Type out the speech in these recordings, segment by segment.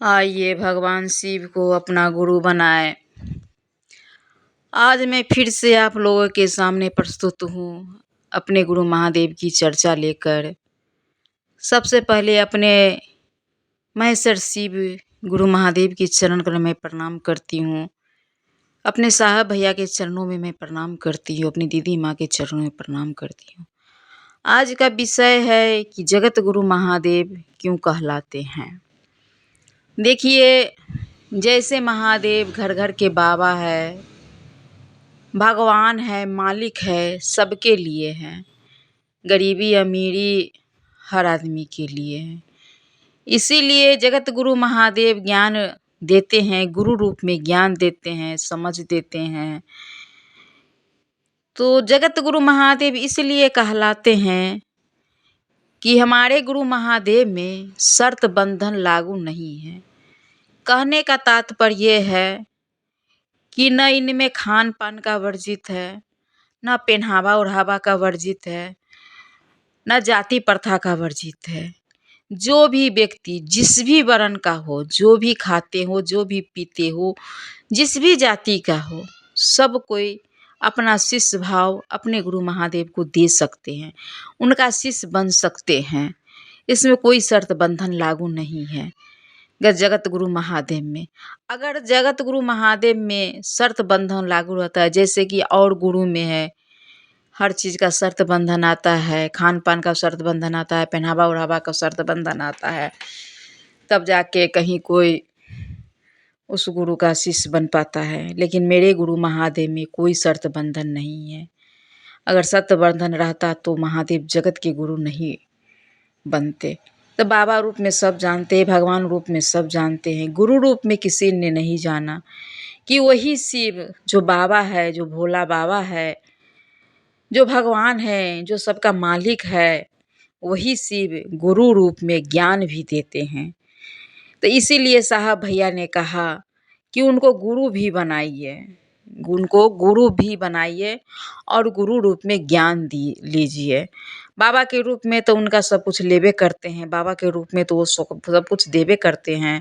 आइए भगवान शिव को अपना गुरु बनाए। आज मैं फिर से आप लोगों के सामने प्रस्तुत हूँ अपने गुरु महादेव की चर्चा लेकर। सबसे पहले अपने महेश्वर शिव गुरु महादेव के चरण कर मैं प्रणाम करती हूँ। अपने साहब भैया के चरणों में मैं प्रणाम करती हूँ। अपनी दीदी माँ के चरणों में प्रणाम करती हूँ। आज का विषय है कि जगत गुरु महादेव क्यों कहलाते हैं। देखिए, जैसे महादेव घर घर के बाबा है, भगवान है, मालिक है, सबके लिए हैं। गरीबी अमीरी हर आदमी के लिए है। इसीलिए जगत गुरु महादेव ज्ञान देते हैं, गुरु रूप में ज्ञान देते हैं, समझ देते हैं। तो जगत गुरु महादेव इसलिए कहलाते हैं कि हमारे गुरु महादेव में शर्त बंधन लागू नहीं है। कहने का तात्पर्य है कि न इनमें खान पान का वर्जित है, न पहनावा ओढ़ावा का वर्जित है, न जाति प्रथा का वर्जित है। जो भी व्यक्ति जिस भी वर्ण का हो, जो भी खाते हो, जो भी पीते हो, जिस भी जाति का हो, सब कोई अपना शिष्य भाव अपने गुरु महादेव को दे सकते हैं, उनका शिष्य बन सकते हैं। इसमें कोई शर्त बंधन लागू नहीं है जगत गुरु महादेव में। अगर जगत गुरु महादेव में शर्त बंधन लागू रहता है, जैसे कि और गुरु में है, हर चीज़ का शर्त बंधन आता है, खान पान का शर्त बंधन आता है, पहनावा ओढ़ावा का शर्त बंधन आता है, तब जाके कहीं कोई उस गुरु का शिष्य बन पाता है। लेकिन मेरे गुरु महादेव में कोई शर्त बंधन नहीं है। अगर शर्त बंधन रहता तो महादेव जगत के गुरु नहीं बनते। तो बाबा रूप में सब जानते हैं, भगवान रूप में सब जानते हैं, गुरु रूप में किसी ने नहीं जाना कि वही शिव जो बाबा है, जो भोला बाबा है, जो भगवान है, जो सबका मालिक है, वही शिव गुरु रूप में ज्ञान भी देते हैं। तो इसीलिए साहब भैया ने कहा कि उनको गुरु भी बनाइए, उनको गुरु भी बनाइए और गुरु रूप में ज्ञान लीजिए। बाबा के रूप में तो उनका सब कुछ लेबे करते हैं, बाबा के रूप में तो वो सब कुछ देबे करते हैं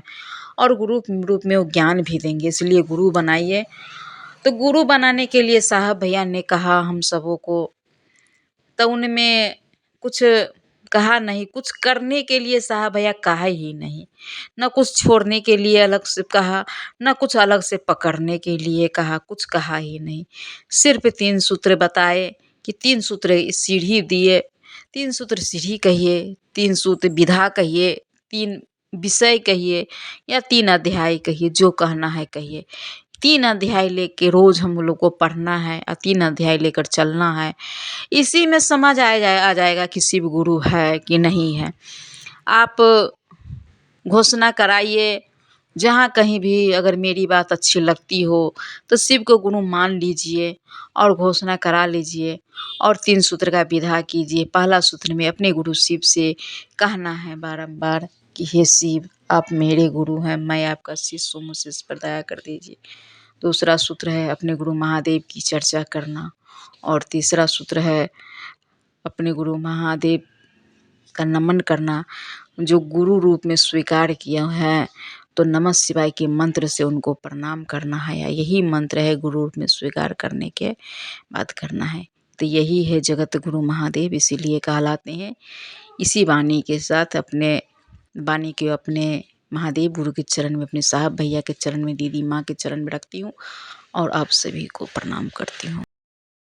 और गुरु रूप में वो ज्ञान भी देंगे। इसलिए गुरु बनाइए। तो गुरु बनाने के लिए साहब भैया ने कहा हम सबों को, तो उनमें कुछ कहा नहीं, कुछ करने के लिए साहब भैया कहा ही नहीं, न कुछ छोड़ने के लिए अलग से कहा, न कुछ अलग से पकड़ने के लिए कहा, कुछ कहा ही नहीं। सिर्फ 3 सूत्र बताए कि 3 सूत्र सीढ़ी दिए, 3 सूत्र सीढ़ी कहिए, 3 सूत्र विधा कहिए, 3 विषय कहिए या 3 अध्याय कहिए, जो कहना है कहिए। 3 अध्याय लेके रोज हम लोग को पढ़ना है और 3 अध्याय लेकर चलना है। इसी में समझ आ जाएगा कि शिव गुरु है कि नहीं है। आप घोषणा कराइए जहाँ कहीं भी, अगर मेरी बात अच्छी लगती हो तो शिव को गुरु मान लीजिए और घोषणा करा लीजिए और 3 सूत्र का विधा कीजिए। पहला सूत्र में अपने गुरु शिव से कहना है बारंबार कि हे शिव, आप मेरे गुरु हैं, मैं आपका शिष्य हूँ, मुझसे इस पर दया कर दीजिए। दूसरा सूत्र है अपने गुरु महादेव की चर्चा करना और तीसरा सूत्र है अपने गुरु महादेव का नमन करना, जो गुरु रूप में स्वीकार किया है। तो नमः शिवाय के मंत्र से उनको प्रणाम करना है, या यही मंत्र है गुरु रूप में स्वीकार करने के बाद करना है। तो यही है जगत गुरु महादेव, इसीलिए कहलाते हैं। इसी वाणी के साथ अपने वाणी के अपने महादेव गुरु के चरण में, अपने साहब भैया के चरण में, दीदी माँ के चरण में रखती हूँ और आप सभी को प्रणाम करती हूँ।